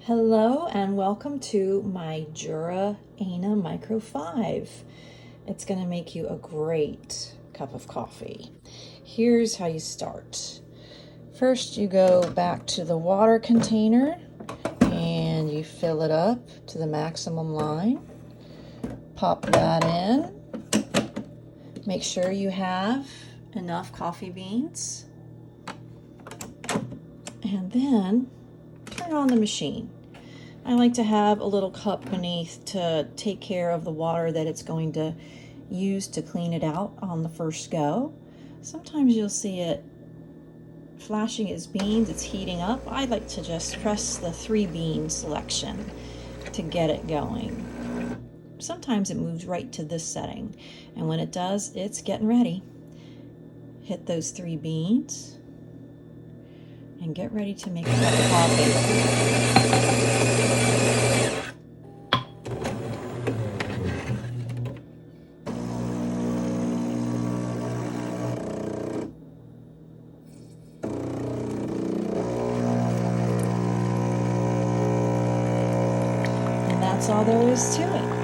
Hello and welcome to my Jura Ena Micro 5. It's going to make you a great cup of coffee. Here's how you start. First, you go back to the water container and you fill it up to the maximum line. Pop that in. Make sure you have enough coffee beans. And then turn on the machine. I like to have a little cup beneath to take care of the water that it's going to use to clean it out on the first go. Sometimes you'll see it flashing its beans, it's heating up. I like to just press the 3 bean selection to get it going. Sometimes it moves right to this setting, and when it does, it's getting ready. Hit those 3 beans and get ready to make a cup of coffee. And that's all there is to it.